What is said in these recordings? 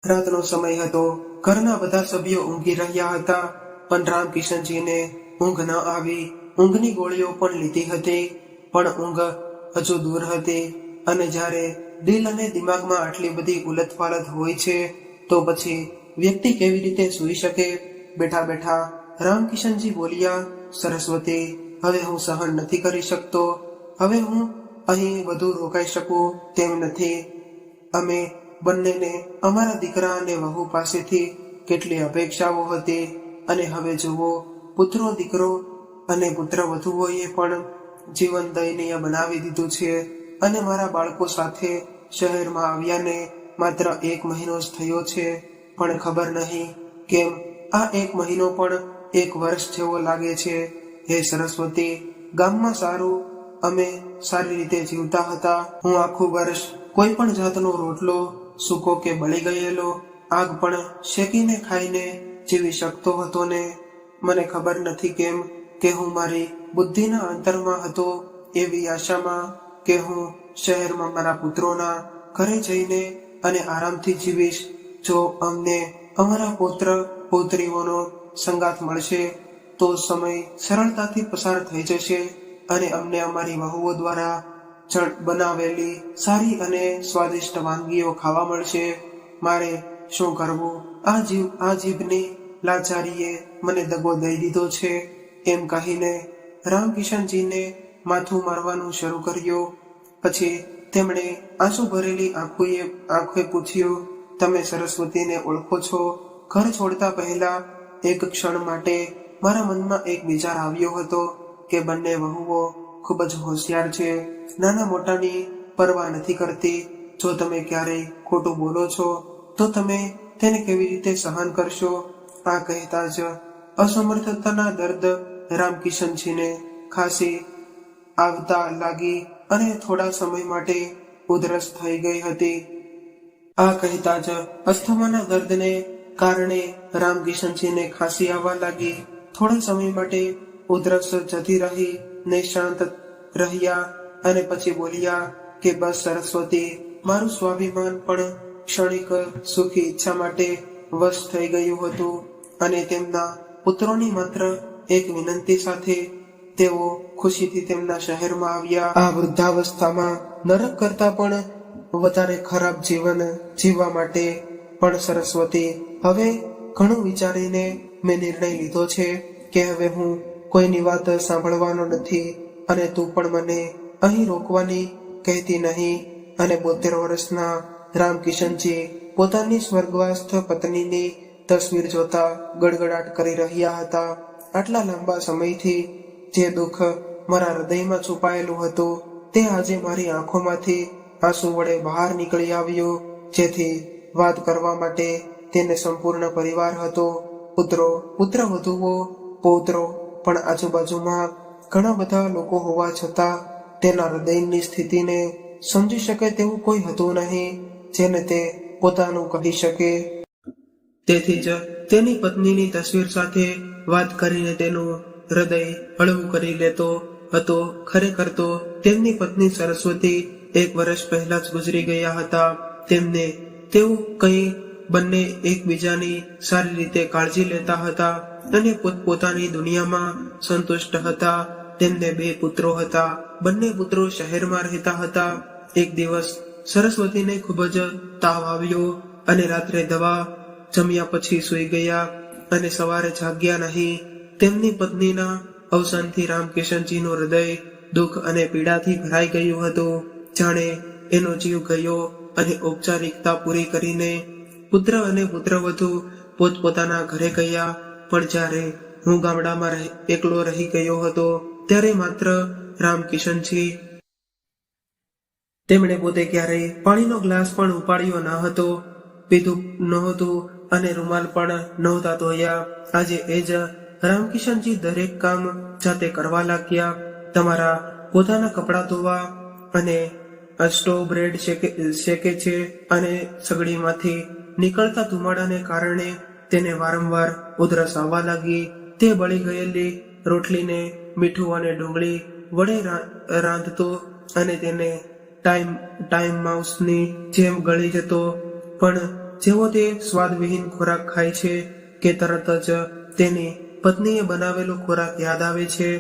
રાતનો સમય હતો. ઘરના બધા સભ્યો ઊંઘી રહ્યા હતા, પણ રામકિશનજીને ઊંઘ ન આવી. ઊંઘની ગોળીઓ પણ લીધી હતી, પણ ઊંઘ હજુ દૂર હતી. અને જ્યારે દિલ અને દિમાગમાં આટલી બધી ઉલટપાલટ હોય છે, તો પછી વ્યક્તિ કેવી રીતે સૂઈ શકે? બેઠા બેઠા રામકિશનજી બોલ્યા, સરસ્વતી, હવે હું સહન નથી કરી શકતો. હવે હું અહીં વધુ રોકાઈ શકું તેમ નથી. અમે બંનેને અમારા દીકરા અને વહુ પાસેથી કેટલી અપેક્ષાઓ હતી, અને હવે જુઓ, પુત્રો દીકરો અને પુત્ર વધુઓએ પણ જીવન દયનીય બનાવી દીધું છે. અને મારા બાળકો સાથે શહેરમાં આવ્યાને માત્ર 1 મહિનો જ થયો છે, પણ ખબર નહીં કેમ આ 1 મહિનો પણ 1 વર્ષ જેવો લાગે છે. હે સરસ્વતી, ગામમાં અમે સારી રીતે જીવતા હતા. હું આખું વર્ષ કોઈ પણ જાતનો રોટલો સૂકો કે બળી ગયેલો આગ પણ શેકીને ખાઈને જીવી શકતો હતો ને. મને ખબર નથી કેમ કે હું મારી બુદ્ધિના અંતરમાં હતો એવી આશામાં કે હું શહેરમાં મારા પુત્રોના ઘરે જઈને અને આરામથી જીવીશ. જો અમને અમારા પુત્ર પૌત્રીઓનો સંગાથ મળશે તો સમય સરળતાથી પસાર થઈ જશે, અને અમને અમારી વહુઓ દ્વારા બનાવેલી સારી અને સ્વાદિષ્ટ વાનગીઓ ખાવા મળશે. મારે શું કરવું? આ જીભની લાચારીએ મને દગો દઈ દીધો છે. એમ કહીને રામકિશનજીને માથું મારવાનું શરૂ કર્યું. પછી તેમણે આંસુ ભરેલી આંખોએ પૂછ્યું, તમે સરસ્વતીને ઓળખો છો? ઘર છોડતા પહેલા એક ક્ષણ માટે મારા મનમાં એક વિચાર આવ્યો હતો કે બંને વહુઓ ખૂબ જ હોશિયાર છે, નાના મોટાની પરવા નથી કરતી. જો તમે ક્યારેય ખોટું બોલો છો તો તમે તેને કેવી રીતે સહન કરશો? આ કહેતા જ અસમર્થતાના દર્દ રામકિશનજીને ખાંસી આવતા લાગી અને થોડા સમય માટે ઉધરસ થઈ ગઈ હતી. આ કહેતા જ અસ્થમાના દર્દને કારણે રામકિશનજીને ખાંસી આવવા લાગી. થોડા સમય માટે ઉધરસ જતી રહી ને શાંત રહ્યા, અને પછી બોલ્યા કે બસ સરસ્વતી, મારું સ્વાભિમાન પણ ક્ષણિક સુખી ઈચ્છા માટે વશ થઈ ગયું હતું, અને તેમના પુત્રોની માત્ર એક વિનંતી સાથે તેઓ ખુશીથી તેમના શહેરમાં આવ્યા. આ વૃદ્ધાવસ્થામાં નરક કરતા પણ વધારે ખરાબ જીવન જીવવા માટે પણ સરસ્વતી, હવે ઘણું વિચારીને મેં નિર્ણય લીધો છે કે હવે હું કોઈની વાત સાંભળવાનો નથી, અને તું પણ મને અહીં રોકવાની કહેતી નહીં. અને 72 વર્ષના રામકિશનજી પોતાની સ્વર્ગવાસ્થ પત્નીની તસવીર જોતા ગડગડાટ કરી રહ્યા હતા. આટલા લાંબા સમયથી જે દુઃખ મારા હૃદયમાં છુપાયેલું હતું તે આજે મારી આંખોમાંથી આંસુ વડે બહાર નીકળી આવ્યું. જેથી વાત કરવા માટે તેને સંપૂર્ણ પરિવાર હતો. પુત્ર વધુઓ, પૌત્રો પણ આજુબાજુમાં ઘણા બધા લોકો હોવા છતાં તેના હૃદયની સ્થિતિને સમજી શકે તેવું કોઈ હતું નહીં જેને તે પોતાનું કહી શકે. તેથી જ તેની પત્નીની તસવીર સાથે વાત કરીને તેનું હૃદય હળવું કરી લેતો હતો. ખરેખર તો તેમની પત્ની સરસ્વતી 1 વર્ષ પહેલા જ ગુજરી ગયા હતા. તેઓ કંઈ બંને એકબીજાની સારી રીતે કાળજી લેતા હતા અને પોતપોતાની દુનિયામાં સંતુષ્ટ હતા. તેમને 2 પુત્રો હતા. બંને પુત્રો શહેરમાં રહેતા હતા. એક દિવસ સરસ્વતીને ખૂબ જ તાવ આવ્યો અને રાત્રે દવા જમ્યા પછી સૂઈ ગયા અને સવારે જાગ્યા નહીં. તેમની પત્નીના અવસાનથી રામકિશનજીનું હૃદય દુઃખ અને પીડાથી ભરાઈ ગયું હતું. જાણે એનો જીવ ગયો, અને ઔપચારિકતા પૂરી કરીને પુત્ર અને પુત્રવધુ પોતપોતાના ઘરે ગયા. પણ જ્યારે હું ગામડામાં એકલો રહી ગયો હતો ત્યારે માત્ર રામકિશનજી. તેમણે પોતે ક્યારેય પાણીનો ગ્લાસ પણ ઉપાડ્યો ન હતો, પીધું નહોતું અને રૂમાલ પણ નહોતા ધોયા. આજે એ જ રામકિશનજી દરેક કામ જાતે કરવા લાગ્યા. તમારા પોતાના કપડાં ધોવા અને સ્ટોવ બ્રેડ શેકે છે, અને સગડીમાંથી નીકળતા ધુમાડાને કારણે તેને વારંવાર ઉધરસ આવવા લાગી. તે બળી ગયેલી રોટલીને મીઠું અને ડુંગળી વડે રાંધતો અને તેને ટાઈમ માઉસની જેમ ગળી જતો. પણ જેવો તે સ્વાદવિહીન ખોરાક ખાય છે કે તરત જ તેની પત્નીએ બનાવેલો ખોરાક યાદ આવે છે.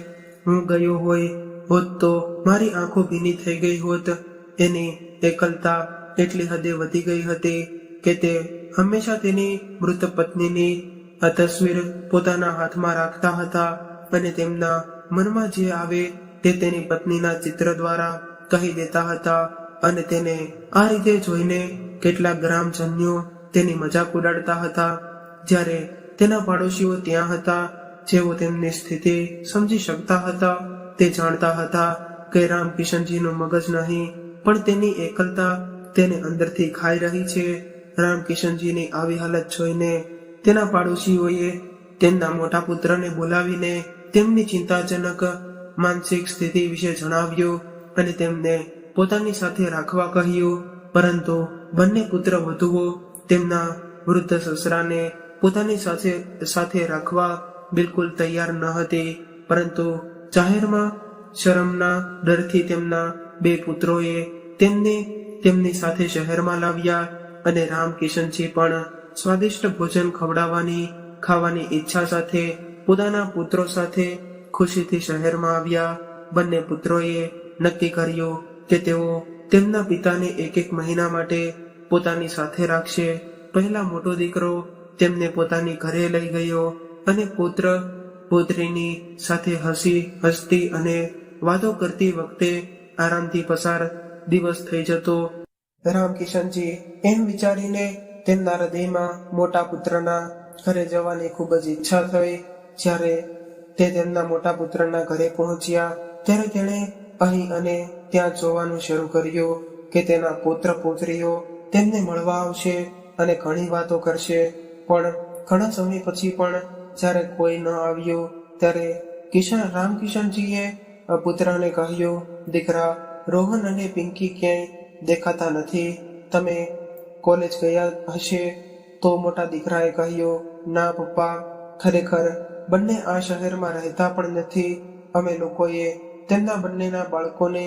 હું ગયો હોત તો મારી આંખો ભીની થઈ ગઈ હોત. એની એકલતા એટલી હદે વધી ગઈ હતી કે તે હંમેશા તેની મૃત પત્નીની આ તસવીર પોતાના હાથમાં રાખતા હતા અને તેમના મનમાં જે આવે તે તેની પત્નીના ચિત્ર દ્વારા કહી દેતા હતા. અને તેને આ રીતે જોઈને કેટલાક ગ્રામજનો તેની મજાક ઉડાડતા હતા. જ્યારે તેના પાડોશીઓ ત્યાં હતા, જેઓ તેમની સ્થિતિ સમજી શકતા હતા, તે જાણતા હતા કે રામકિશનજીનું મગજ નહીં પણ તેની એકલતા તેને અંદરથી ખાઈ રહી છે. રામકિશનજીની આવી હાલત જોઈને તેના પાડોશીઓએ તેમના મોટા પુત્રને બોલાવીને તેમની ચિંતાજનક માનસિક સ્થિતિ વિશે જણાવ્યું અને તેમને પોતાની સાથે રાખવા કહ્યું. પરંતુ બંને પુત્ર વધુઓ તેમના વૃદ્ધ સસરાને પોતાની સાથે રાખવા બિલકુલ તૈયાર ન હતી. પરંતુ જાહેરમાં શરમના ડરથી તેમના બે પુત્રોએ તેમને તેમની સાથે શહેરમાં લાવ્યા અને રામકિશનજી પણ સ્વાદિષ્ટ ભોજન ખાવાની ઈચ્છા સાથે પોતાના પુત્રો સાથે ખુશીથી શહેરમાં આવ્યા. બંને પુત્રોએ નક્કી કર્યું કે તેઓ તેમના પિતાને એક મહિના માટે પોતાની સાથે રાખશે. પહેલા મોટો દીકરો તેમને પોતાની ઘરે લઈ ગયો અને પુત્ર પુત્રીની સાથે હસતી અને વાતો કરતી વખતે આરામથી પસાર દિવસ થઈ જતો. રામકિશનજી એમ વિચારીને તેમના હૃદયમાં મોટા પુત્રના ઘરે જવાની ખૂબ જ ઈચ્છા થઈ. જ્યારે તે તેમના મોટા પુત્રના ઘરે પહોંચ્યા ત્યારે તેણે અહીં અને ત્યાં જોવાનું શરૂ કર્યું કે તેના પુત્ર પુત્રીઓ તેમને મળવા આવશે અને ઘણી વાતો કરશે. પણ ઘણા સમય પછી પણ જ્યારે કોઈ ન આવ્યું ત્યારે રામકિશનજીએ પુત્રને કહ્યું, દીકરા, રોહન અને પિંકી ક્યાંય દેખાતા નથી. તમે કોલેજ ગયા હશે? તો મોટા દીકરાએ કહ્યું, ના પપ્પા, ખરેખર બંને આ શહેરમાં રહેતા પણ નથી. અમે લોકોએ તેમના બંનેના બાળકોને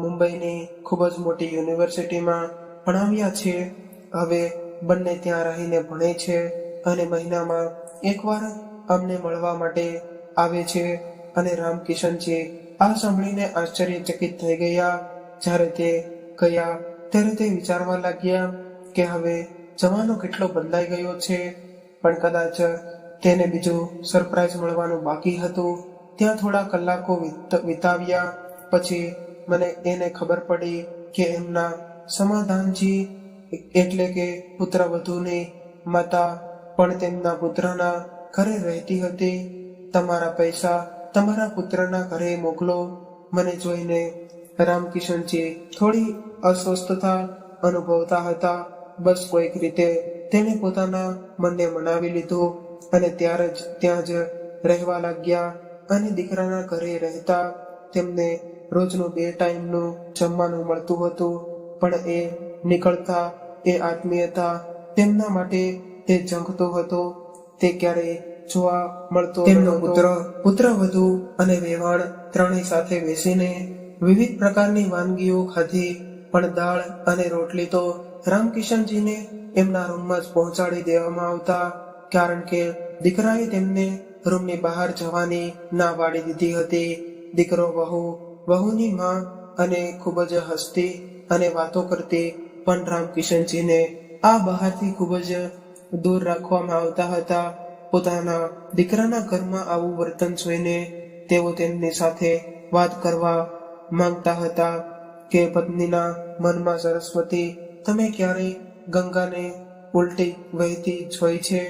મુંબઈની ખૂબ જ મોટી યુનિવર્સિટીમાં ભણાવ્યા છે. હવે બંને ત્યાં રહીને ભણે છે અને મહિનામાં એકવાર અમને મળવા માટે આવે છે. અને રામકિશનજી આ સાંભળીને આશ્ચર્યચકિત થઈ ગયા. જ્યારે તે ગયા ત્યારે તે વિચારવા લાગ્યા કે હવે જમાનો કેટલો બદલાઈ ગયો છે. પણ કદાચ તેને બીજું સરપ્રાઈઝ મળવાનું બાકી હતું. ત્યાં થોડા કલાકો વિતાવ્યા પછી એને ખબર પડી કે એમના સમાધાનજી એટલે કે પુત્રવધૂની માતા પણ તેમના પુત્રના ઘરે રહેતી હતી. તમારા પૈસા તમારા પુત્રના ઘરે મોકલો. મને જોઈને રામકિશનજી થોડી અસ્વસ્થતા અનુભવતા હતા. બસ કોઈક રીતે તેણે પોતાના મનને મનાવી લીધું અને ત્યાં જ રહેવા લાગ્યા. અને દીકરાના ઘરે રહેતા તેમને રોજનું 2 ટાઈમનું જમવાનું મળતું હતું. પણ એ નીકળતા એ આત્મીયતા તેમના માટે તે ઝંખતો હતો. તે ક્યારેય જોવા મળતો તેમનો પુત્રવધુ અને વેવાણ ત્રણેય સાથે બેસીને વિવિધ પ્રકારની વાનગીઓ ખાધી. પણ દાળ અને રોટલી તો રામકિશનજીને એમના રૂમમાં જ પહોંચાડી દેવામાં આવતા, કારણ કે દીકરાએ તેમને રૂમની બહાર જવાની ના પાડી દીધી હતી. દીકરો વહુની માં અને ખૂબ જ હસતી અને વાતો કરતી. પણ રામકિશનજીને આ બહારથી ખૂબ જ દૂર રાખવામાં આવતા હતા. પોતાના દીકરાના ઘરમાં આવું વર્તન જોઈને તેઓ તેમની સાથે વાત કરવા માંગતા હતા કે પત્નીના મનમાં સરસ્વતી, તમે ક્યારેય ગંગાને ઉલટી વહેતી જોઈ છે?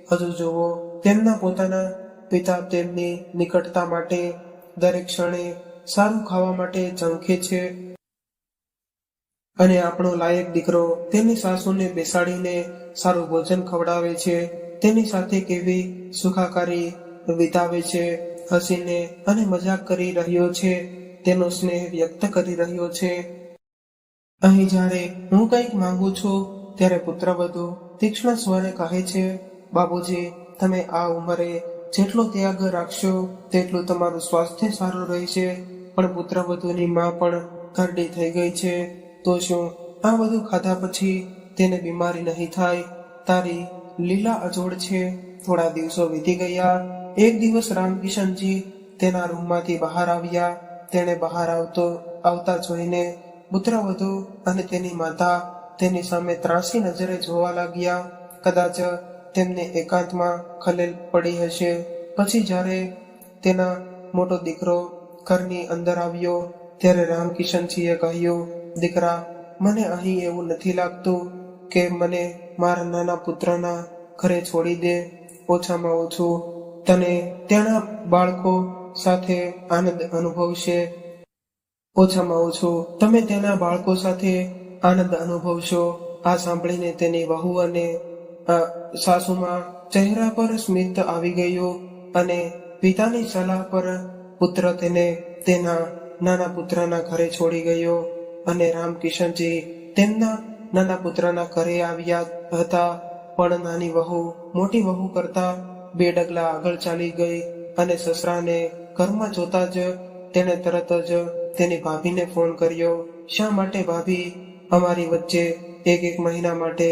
હજુ જુઓ, તેમના પોતાના પિતા તેમની નિકટતા માટે દરેક ક્ષણે સારું ખાવા માટે ઝંખે છે. અને આપણો લાયક દીકરો તેની સાસુને બેસાડીને સારું ભોજન ખવડાવે છે. તેની સાથે કેવી સુખાકારી વિતાવે છે. હસીને અને મજાક કરી રહ્યો છે. તેનો સ્નેહ વ્યક્ત કરી રહ્યો છે. અહીં જ્યારે હું કંઈક માંગુ છું ત્યારે પુત્રવધુ તીક્ષ્ણ સ્વરે કહે છે, બાબુજી, તમે આ ઉંમરે જેટલો ત્યાગ રાખશો તેટલું તમારું સ્વાસ્થ્ય સારું રહેશે. પણ પુત્રવધુની માં પણ ઘરડી થઈ ગઈ છે. તો શું આ બધું ખાધા પછી તેને બીમારી નહીં થાય? તારી લીલા અજોડ છે. થોડા દિવસો વીતી ગયા. એક દિવસ રામકિશનજી તેના રૂમમાંથી બહાર આવ્યા. તેણે બહાર આવતા જોઈને પુત્રવધુ અને તેની માતા તેની સામે ત્રાંસી નજરે જોવા લાગ્યા. કદાચ તેમને એકાંતમાં ખલેલ પડી હશે. પછી જ્યારે તેના મોટો દીકરો ઘરની અંદર આવ્યો ત્યારે રામકિશનજીએ કહ્યું, દીકરા, મને અહીં એવું નથી લાગતું કે મને મારા નાના પુત્રના ઘરે છોડી દે. ઓછામાં ઓછું તને તેના બાળકો સાથે આનંદ અનુભવશે. ઓછામાં ઓછું તમે તેના બાળકો સાથે આનંદ અનુભવશો. આ સાંભળીને તેની વહુ અને સાસુમાં ચહેરા પર સ્મિત આવી ગયું અને પિતાની સલાહ પર પુત્ર તેને તેના નાના પુત્રના ઘરે છોડી ગયો અને રામકિશનજી તેમના નાના પુત્રના ઘરે આવ્યા હતા. પણ નાની વહુ મોટી વહુ કરતા 2 ડગલા આગળ ચાલી ગઈ અને સસરાને ઘરમાં જોતા જ તેણે તરત જ તેની ભાભીને ફોન કર્યો. શા માટે ભાભી? અમારી વચ્ચે એક મહિના માટે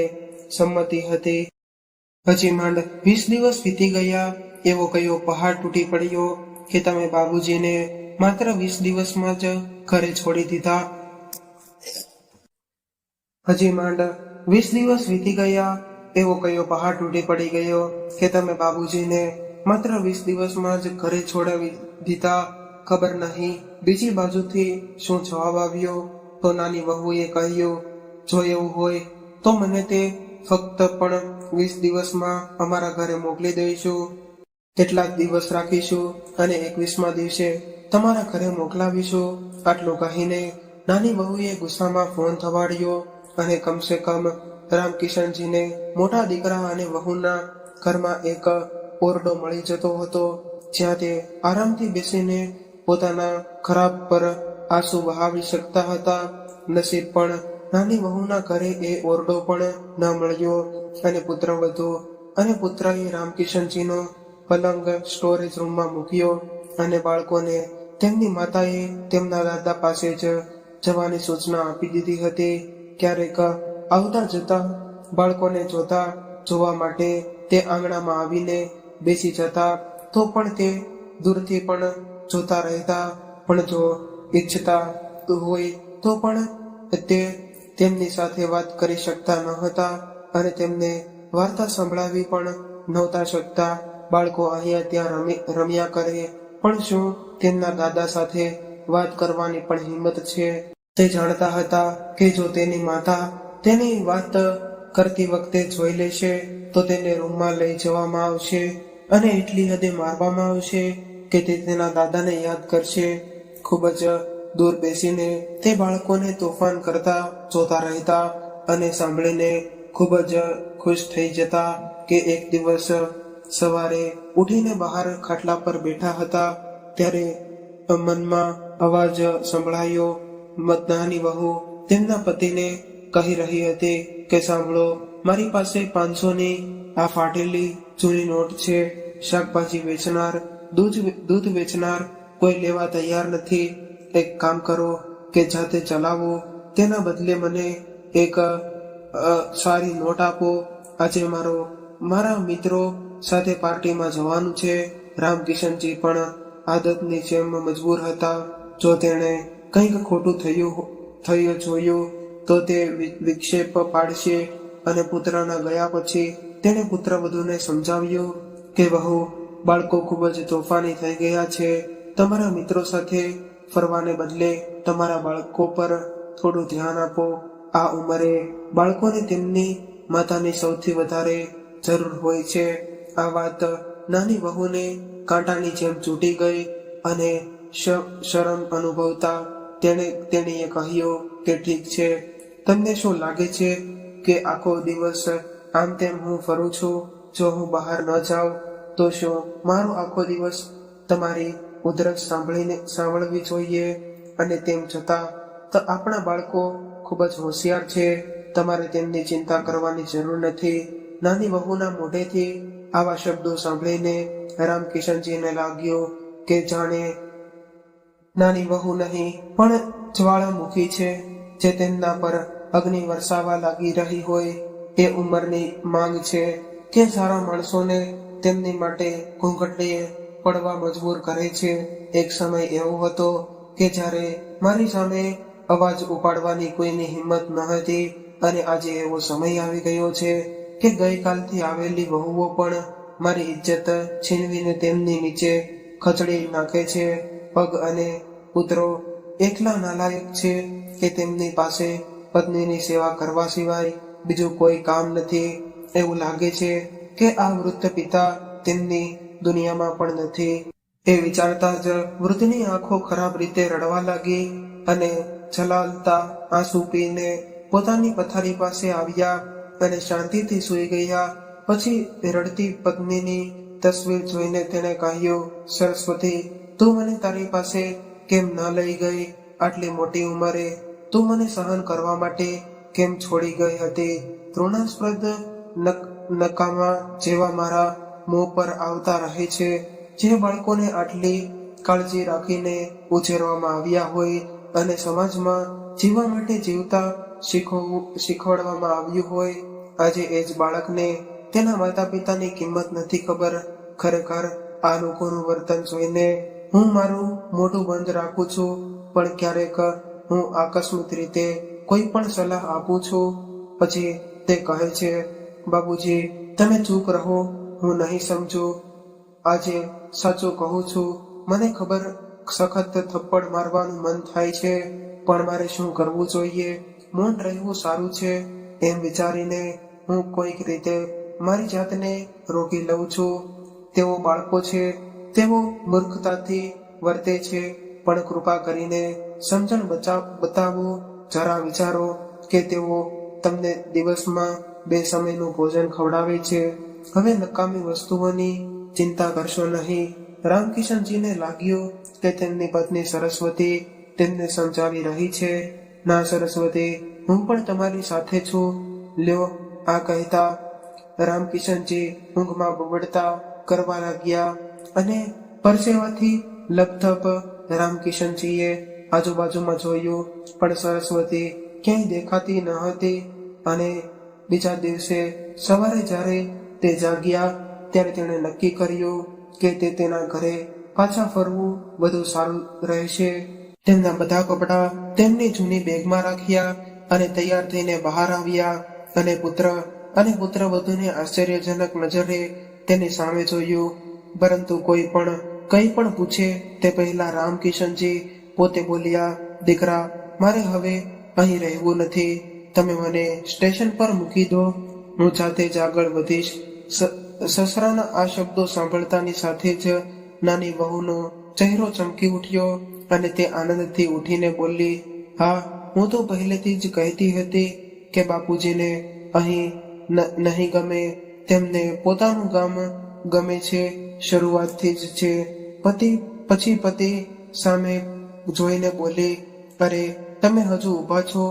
સંમતિ હતી. હજી માંડ 20 દિવસ વીતી ગયા. એવો કયો પહાડ તૂટી પડ્યો કે તમે બાબુજીને માત્ર 20 દિવસમાં જ ઘરે છોડી દીધા? હજી માંડ 20 દિવસ વીતી ગયા. એવો કયો પહાડ તૂટી પડી ગયો કે તમે બાબુજીને માત્ર 20 દિવસમાં જ ઘરે છોડાવી દીધા? ખબર નહીં બીજી બાજુથી શું જવાબ આવ્યો. તો નાની વહુએ કહ્યું, જો એવું હોય તો મને તે ફક્ત પણ 20 દિવસમાં અમારા ઘરે મોકલી દઈશું. કેટલાક દિવસ રાખીશું અને 21મા દિવસે તમારા ઘરે મોકલાવીશું. આટલું કહીને નાની વહુએ ગુસ્સામાં ફોન થવાડ્યો અને કમસે કમ રામકિશનજીને મોટા દીકરા અને વહુના ઘરમાં એક ઓરડો મળી જતો હતો, જ્યાં તે આરામથી બેસીને પોતાના ખરાબ પર આંસુ વહાવી શકતા હતા. નસીબ પણ નાની વહુના ઘરે એ ઓરડો પણ ન મળ્યો અને પુત્રવધુ અને પુત્રએ રામકિશનજીનો પલંગ સ્ટોરેજ રૂમમાં મૂક્યો અને બાળકોને તેમની માતાએ તેમના દાદા પાસે જ જવાની સૂચના આપી દીધી હતી. ક્યારેક આવતા જતા બાળકોને જોવા માટે તે આંગણામાં આવીને બેસી જતા, તો પણ તે દૂરથી પણ જોતા રહેતા. પણ જો ઈચ્છતા હોય તો પણ તે તેમની સાથે વાત કરી શકતા ન હતા અને તેમને વાર્તા સંભળાવી પણ નહોતા શકતા. બાળકો અહીંયા ત્યાં રમ્યા કરે, પણ શું તેમના દાદા સાથે વાત કરવાની પણ હિંમત છે? તે જાણતા હતા કે જો તેની માતા તેની વાત કરતી વખતે જોઈ લેશે તો તેને રૂમમાં લઈ જવામાં આવશે અને એટલી હદે મારવામાં આવશે કે તે તેના દાદાને યાદ કરશે. ખૂબ જ દૂર બેસીને તે બાળકોને તોફાન કરતા જોતા રહેતા અને સાંભળીને ખૂબ જ ખુશ થઈ જતા કે એક દિવસ સવારે ઉઠીને બહાર ખાટલા પર બેઠા હતા ત્યારે મનમાં અવાજ સંભળાયો. નાની વહુ તેમના પતિને કહી રહી હતી કે સાંભળો, મારી પાસે 500ની આ ફાટેલી જૂની નોટ છે. શાકભાજી વેચનાર, દૂધ વેચનાર કોઈ લેવા તૈયાર નથી. એક કામ કરો કે જાતે ચલાવો, તેના બદલે મને એક સારી નોટ આપો. આજે મારા મિત્રો સાથે પાર્ટીમાં જવાનું છે. રામકિશનજી પણ આદતની જેમ મજબૂર હતા. જો તેણે કંઈક ખોટું થયું જોયું તો તે વિક્ષેપ પાડશે અને પુત્રના ગયા પછી તેણે પુત્રવધુને સમજાવ્યું કે વહુ, બાળકો ખૂબ જ તોફાની થઈ ગયા છે. તમારા મિત્રો સાથે ફરવાને બદલે તમારા બાળકો પર થોડું ધ્યાન આપો. આ ઉંમરે બાળકોને તેમની માતાની સૌથી વધારે જરૂર હોય છે. આ વાત નાની વહુને કાંટાની જેમ ચૂંટી ગઈ અને શરમ અનુભવતા તેણીએ કહ્યું કે ઠીક છે, તમને શું લાગે છે કે આખો દિવસ આમ તેમ હું ફરું છું? જો હું બહાર ન જાઉં તો શું મારો આખો દિવસ તમારી ઉધરસ સાંભળવી જોઈએ? અને તેમ છતાં તો આપણા બાળકો ખૂબ જ હોશિયાર છે. તમારે તેમની ચિંતા કરવાની જરૂર નથી. નાની વહુના મોઢેથી આવા શબ્દો સાંભળીને રામકિશનજીને લાગ્યું કે જાણે નાની વહુ નહીં પણ જ્વાળામુખી છે જે તેમના પર અગ્નિ વરસાવા લાગી રહી હોય. એ ઉંમરની માંગ છે કે સારા માણસોને તેમની માટે ઘૂંઘટીએ પડવા મજબૂર કરે છે. એક સમય એવો હતો કે જ્યારે મારી સામે અવાજ ઉપાડવાની કોઈની હિંમત ન હતી, અને આજે એવો સમય આવી ગયો છે કે ગઈકાલથી આવેલી વહુઓ પણ મારી ઇજ્જત છીનવીને તેમની નીચે ખસેડી નાખે છે. પગ અને પુત્રો એકલા નાલાયક છે કે તેમની પાસે પત્નીની સેવા કરવા સિવાય બીજું કોઈ કામ નથી. એવું લાગે છે કે આ વૃદ્ધ પિતા તેમની દુનિયામાં પણ નથી. એ વિચારતા જ વૃદ્ધની આંખો ખરાબ રીતે રડવા લાગી અને છલાલતા આંસુ પીને પોતાની પથારી પાસે આવ્યા અને શાંતિથી સૂઈ ગયા. પછી રડતી પત્નીની તસવીર જોઈને તેણે કહ્યું, સરસ્વતી, તું મને તારી પાસે કેમ ન લઈ ગઈ? આટલી મોટી ઉંમરે તું મને સહન કરવા માટે કેમ છોડી ગઈ હતી? તૃણાસ્પદ નકામા જેવા મારા મોં પર આવતા રહે છે. જે બાળકોને આટલી કાળજી રાખીને ઉછેરવામાં આવ્યા હોય અને સમાજમાં જીવવા માટે જીવતા શીખવાડવામાં આવ્યું હોય, આજે એ જ બાળકને તેના માતા પિતાની કિંમત નથી ખબર. ખરેખર આ લોકોનું વર્તન જોઈને હું મારું મોઢું બંધ રાખું છું, પણ ક્યારેક હું આકસ્મિક રીતે કોઈ પણ સલાહ આપું છું. પછી તે કહે છે, બાબુજી, તમે ચૂપ રહો, હું નહીં સમજું. આજે સાચું કહું છું, મને ખબર સખત થપ્પડ મારવાનું મન થાય છે, પણ મારે શું કરવું જોઈએ? મૌન રહેવું સારું છે, એમ વિચારીને હું કોઈક રીતે મારી જાતને રોકી લઉં છું. તેઓ બાળકો છે, તેઓ મૂર્ખતાથી વર્તે છે, પણ કૃપા કરીને સમજણ બતાવો. જરા વિચારો કે તેઓ તમને દિવસમાં 2 સમયનું ભોજન ખવડાવે છે. હવે નકામી વસ્તુઓની ચિંતા કરશો નહીં. રામકિશનજીને લાગ્યું કે તેમની પત્ની સરસ્વતી તેમને સમજાવી રહી છે. ના સરસ્વતી, હું પણ તમારી સાથે છું. લ્યો, આ કહેતા રામકિશનજી ઊંઘમાં બબડતા કરવા લાગ્યા અને પરસેવાથી લપથપ. રામકિશનજીએ આજુબાજુમાં જોયું, પણ સરસ્વતી ક્યાંય દેખાતી ન હતી. અને બીજા દિવસે સવારે જ્યારે તે જાગ્યા ત્યારે તેણે નક્કી કર્યું કે તેના ઘરે પાછા ફરવું વધુ સારું રહેશે. તેમના બધા કપડાં તેમની જૂની બેગમાં રાખ્યા અને તૈયાર થઈને બહાર આવ્યા. અને પુત્રવધૂને આશ્ચર્યજનક નજરે તેની સામે જોયું. પરંતુ કોઈ પણ કંઈ પણ પૂછે તે પહેલા રામકિશનજી પોતે બોલ્યા, દીકરા, મારે હવે અહીં રહેવું નથી. તમે મને સ્ટેશન પર મૂકી દો, હું જાતે જ આગળ વધીશ. સસરાના આ શબ્દો સાંભળતાની સાથે જ નાની વહુનો ચહેરો ચમકી ઉઠ્યો અને તે આનંદથી ઉઠીને બોલી, હા, હું તો પહેલેથી જ કહેતી હતી કે બાપુજીને અહીં નહીં ગમે, તેમને પોતાનું ગામ ગમે છે. શરૂઆતથી જ છે. પછી પતિ સામે જોઈને બોલી, અરે, તમે હજુ ઊભા છો?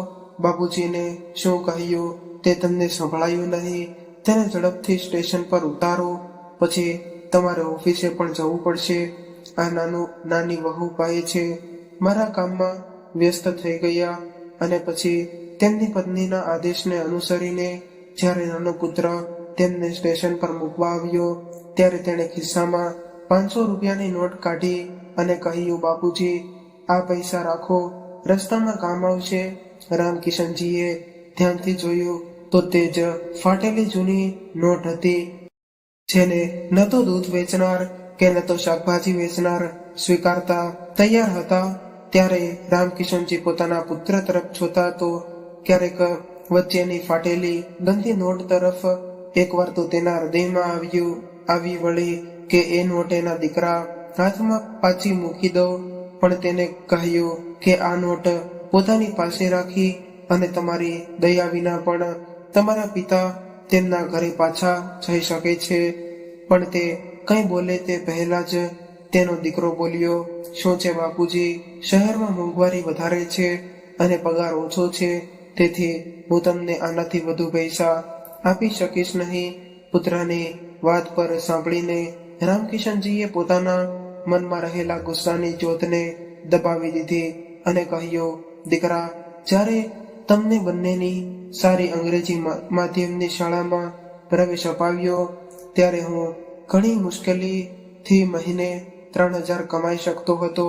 બાપુજીને શું કહ્યું તે તમને સંભળાયું નહીં? તેને ઝડપથી સ્ટેશન પર ઉતારો, પછી તમારે ઓફિસે પણ જવું પડશે. આ નાની વહુ કહે છે, મારા કામમાં વ્યસ્ત થઈ ગયા. અને પછી તેમની પત્નીના આદેશને અનુસરીને જ્યારે નાનો પુત્ર તેમને સ્ટેશન પર મૂકવા આવ્યો ત્યારે તેણે ખિસ્સામાં 500 રૂપિયાની નોટ કાઢી અને કહ્યું, બાપુજી, આ પૈસા રાખો, રસ્તામાં કામ આવશે. રામકિશનજીએ ધ્યાનથી જોયું તો તે જ ફાટેલી જૂની નોટ હતી, જેને ન તો દૂધ વેચનાર કે ન તો શાકભાજી વેચનાર સ્વીકારતા તૈયાર હતા. ત્યારે રામકિશનજી પોતાના પુત્ર તરફ જોતા તો ક્યારેક વચ્ચેની ફાટેલી ગંદી નોટ તરફ. એકવાર તો તેના હૃદયમાં આવી વળી કે એ નોટ એના દીકરા હાથમાં પાછી મૂકી દો, પણ તેને કહ્યું કે આ નોટ પોતાની પાસે રાખી અને તમારી દયા વિના પણ તમારા પિતા તેમના ઘરે પાછા જઈ શકે છે. પણ તે કંઈ બોલે તે પહેલા જ તેનો દીકરો બોલ્યો, શું છે બાપુજી, શહેરમાં મોંઘવારી વધારે છે અને પગાર ઓછો છે, તેથી હું તમને આનાથી વધુ પૈસા આપી શકીશ નહીં. પુત્રની વાત પર સાંભળીને રામકિશનજીએ પોતાના મનમાં રહેલા ગુસ્સાની જ્યોતને દબાવી દીધી અને કહ્યું, દીકરા, જ્યારે તમને બંનેની સારી અંગ્રેજી માધ્યમની શાળામાં પ્રવેશ અપાવ્યો ત્યારે હું ઘણી મુશ્કેલીથી મહિને 3,000 કમાઈ શકતો હતો.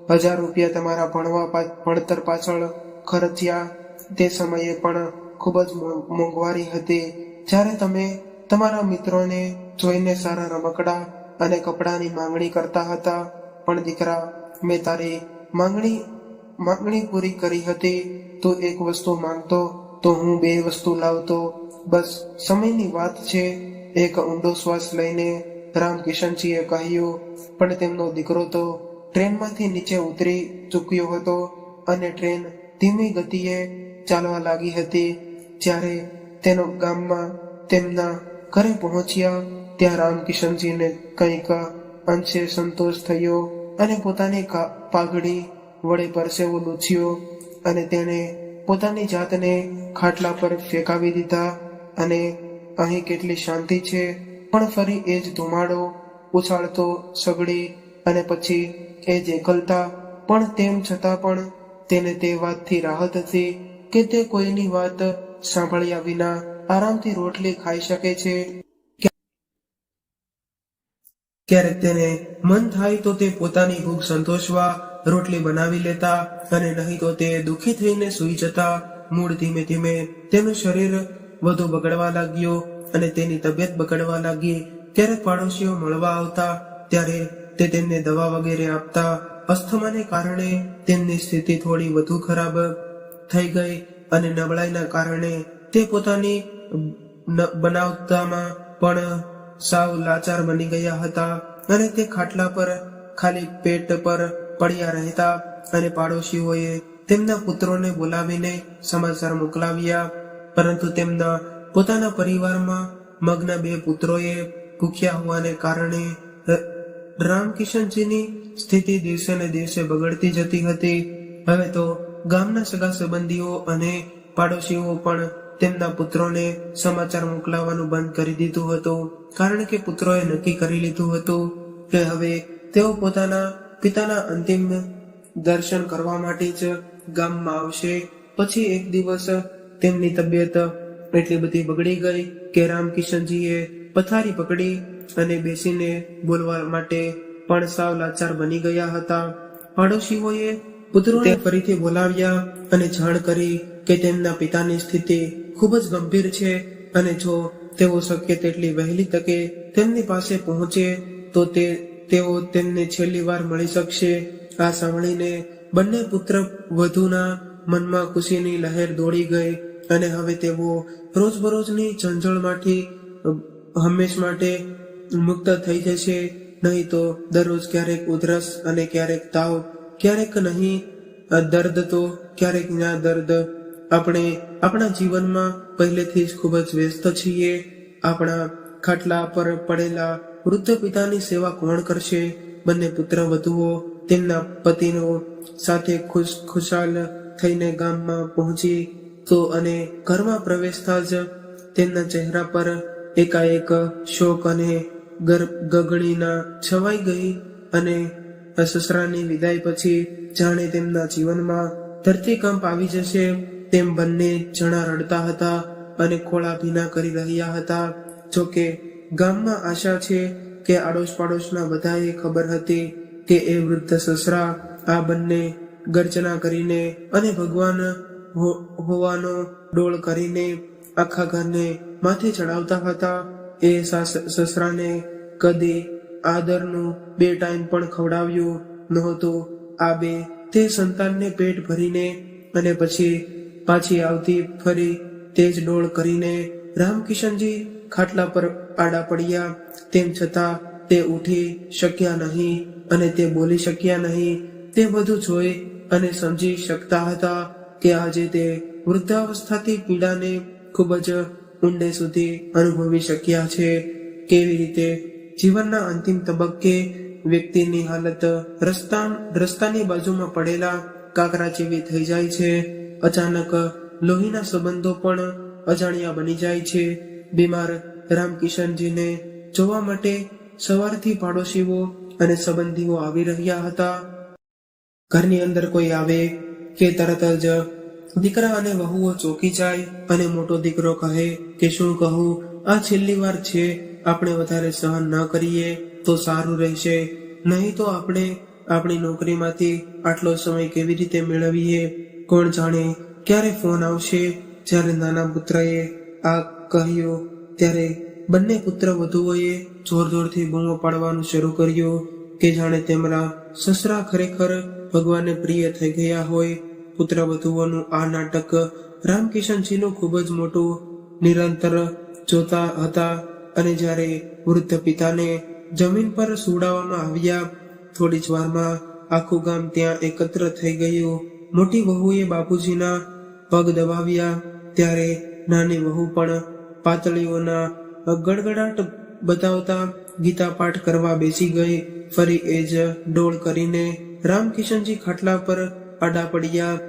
1,000 રૂપિયા તમારા ભણતર પાછળ ખર્ચ્યા. તે સમયે પણ ખૂબ જ મોંઘવારી હતી. જ્યારે તમે તમારા મિત્રોને જોઈને સારા રમકડા અને કપડાની માંગણી કરતા હતા. પણ દીકરા, મેં તારી માંગણી પૂરી કરી હતી. તું એક વસ્તુ માંગતો તો હું 2 વસ્તુ લાવતો. બસ સમયની વાત છે. એક ઊંડો શ્વાસ લઈને રામકિશનજીએ કહ્યું. પણ તેમનો દીકરો તો ટ્રેનમાંથી નીચે ઉતરી ચૂક્યો હતો અને ટ્રેન ધીમી ગતિએ ચાલવા લાગી હતી. જ્યારે તેનો ગામમાં તેમના ઘરે પહોંચ્યા ત્યાં રામકિશનજીને કંઈક અંશે સંતોષ થયો અને પોતાની પાઘડી વડે પરસેવો લૂછ્યો અને તેણે પોતાની જાતને ખાટલા પર ફેંકાવી દીધા. અને અહીં કેટલી શાંતિ છે, પણ ફરી એ જ ધુમાડો ઉછાળતો સગડી અને પછી એ જ એકલતા. પણ તેમ છતાં પણ તેને તે વાતથી રાહત હતી કે તે કોઈની વાત સાંભળ્યા વિના આરામથી રોટલી ખાઈ શકે છે. ક્યારેક તેને મન થાય તો તે પોતાની ભૂખ સંતોષવા રોટલી બનાવી લેતા અને નહીં તો તે દુઃખી થઈને સૂઈ જતા. મૂળ ધીમે ધીમે તેનું શરીર વધુ બગડવા લાગ્યો અને તેની તબિયત બગડવા લાગી. ક્યારેક પાડોશીઓ મળવા આવતા ત્યારે તે તેમને દવા વગેરે આપતા. અસ્થમાને કારણે તેમની સ્થિતિ થોડી વધુ ખરાબ થઈ ગઈ અને નબળાઈના કારણે તે પોતાની બનાવતામાં પણ સાવ લાચાર બની ગયા હતા અને તે ખાટલા પર ખાલી પેટ પર પડ્યા રહેતા. અને પાડોશીઓએ તેમના પુત્રોને બોલાવીને સમાચાર મોકલાવ્યા, પરંતુ તેમના પોતાના પરિવારમાં મગ્ન 2 પુત્રોએ ભૂખ્યા હોવાને કારણે રામકિશનજીની સ્થિતિ દિવસે ને દિવસે બગડતી જતી હતી. હવે તો ગામના સગા સંબંધીઓ અને પાડોશીઓ પણ તેમના પુત્રોને સમાચાર મોકલાવવાનું બંધ કરી દીધું હતું, કારણ કે પુત્રોએ નક્કી કરી લીધું હતું કે હવે તેઓ પોતાના પિતાના અંતિમ દર્શન કરવા માટે જ ગામમાં આવશે. પછી એક દિવસ તેમની તબિયત એટલી બધી બગડી ગઈ કે રામકિશનજીએ પથારી પકડી અને બેસીને બોલવા માટે પણ સાવ લાચાર બની ગયા હતા. પાડોશીઓએ પુત્રોને ફરીથી બોલાવ્યા અને જાણ કરી કે તેમના પિતાની સ્થિતિ ખૂબ જ ગંભીર છે અને જો તેઓ શક્ય તેટલી વહેલી તકે તેમની પાસે પહોંચે તો તેઓ તેમને છેલ્લી વાર મળી શકશે. આ સાંભળીને બંને પુત્ર વધુના મનમાં ખુશીની લહેર દોડી ગઈ અને હવે તેઓ રોજબરોજની ઝંઝળમાંથી હંમેશ માટે મુક્ત થઈ જશે. નહીં તો દરરોજ ક્યારેક ઉધરસ અને ક્યારેક તાવ, ક્યારેક નહીં દર્દ તો ક્યારેક ના દર્દ. આપણે આપણા જીવનમાં પહેલેથી જ ખૂબ જ વ્યસ્ત છીએ. આપણા ખાટલા પર પડેલા વૃદ્ધ પિતાની સેવા કોણ કરશે? બંને પુત્ર વધુઓ તેમના પતિનો સાથે ખુશાલ થઈને ગામમાં પહોંચી તો અને ઘરમાં પ્રવેશતા જ તેમના ચહેરા પર એકાએક શોક અને ગગણીના છવાઈ ગઈ અને સસરાની વિદાય પછી જાણે તેમના જીવનમાં ધરતીકંપ આવી જશે તેમ બંને જણા રડતા હતા અને ખોળા ભીના કરી રહ્યા હતા. જોકે ગામમાં આશા છે કે આડોશ પાડોશના બધાએ ખબર હતી કે એ વૃદ્ધ સસરા આ બંને ગર્જના કરીને અને ભગવાન હોવાનો ડોળ કરીને આખા ઘરને માથે ચડાવતા હતા. એ સસરાને કદી આદરનું 2 ટાઈમ પણ ખવડાવ્યું નહોતું. આ 2 તે સંતાનને પેટ ભરીને અને પછી પાછી આવતી ફરી તે જ ડોળ કરીને રામકિશનજી ખાટલા પર આડા પડ્યા. તેમ છતાં તે ઉઠી શક્યા નહીં અને તે બોલી શક્યા નહીં. તે બધું જોઈ અને સમજી શકતા હતા કે આજે તે વૃદ્ધાવસ્થાથી પીડાને ખૂબ જ ઊંડે સુધી અનુભવી શક્યા છે. કેવી રીતે જીવનના અંતિમ તબક્કે વ્યક્તિની હાલત રસ્તાની બાજુમાં પડેલા કાંકરા જેવી થઈ જાય છે. અચાનક લોહીના સંબંધો પણ અજાણ્યા બની જાય છે. બીમાર રામકિશનજીને જોવા માટે સવારથી પાડોશીઓ અને સંબંધીઓ આવી રહ્યા હતા. ઘરની અંદર કોઈ આવે કે તરત જ દીકરા અને વહુઓ ચોંકી જાય અને મોટો દીકરો કહે કે શું કહું, આ છેલ્લી વાર છે, આપણે વધારે સહન ન કરીએ તો સારું રહેશે, નહીં તો આપણે આપણી નોકરીમાંથી આટલો સમય કેવી રીતે મેળવીએ? કોણ જાણે ક્યારે ફોન આવશે? જ્યારે નાના પુત્રએ આ કહ્યું ત્યારે બંને પુત્ર વધુઓએ જોર જોરથી બૂમો પાડવાનું શરૂ કર્યું કે જાણે તેમના સસરા ખરેખર ભગવાનને પ્રિય થઈ ગયા હોય. પુત્ર વધુઓનું આ નાટક રામકિશનજીનું ખૂબ જ મોટું નિરંતર જોતા હતા અને જ્યારે વૃદ્ધ પિતાને જમીન પર સુવડાવવામાં આવ્યા, થોડી જ વારમાં આખું ગામ ત્યાં એકત્ર થઈ ગયું. મોટી વહુએ બાપુજીના પગ દબાવ્યા ત્યારે નાની વહુ પણ પાતળીઓના ગડગડાટ બતાવતા ગીતા પાઠ કરવા બેસી ગઈ. ફરી એ જ ડોળ કરીને રામકિશનજી ખાટલા પર આડા પડ્યા.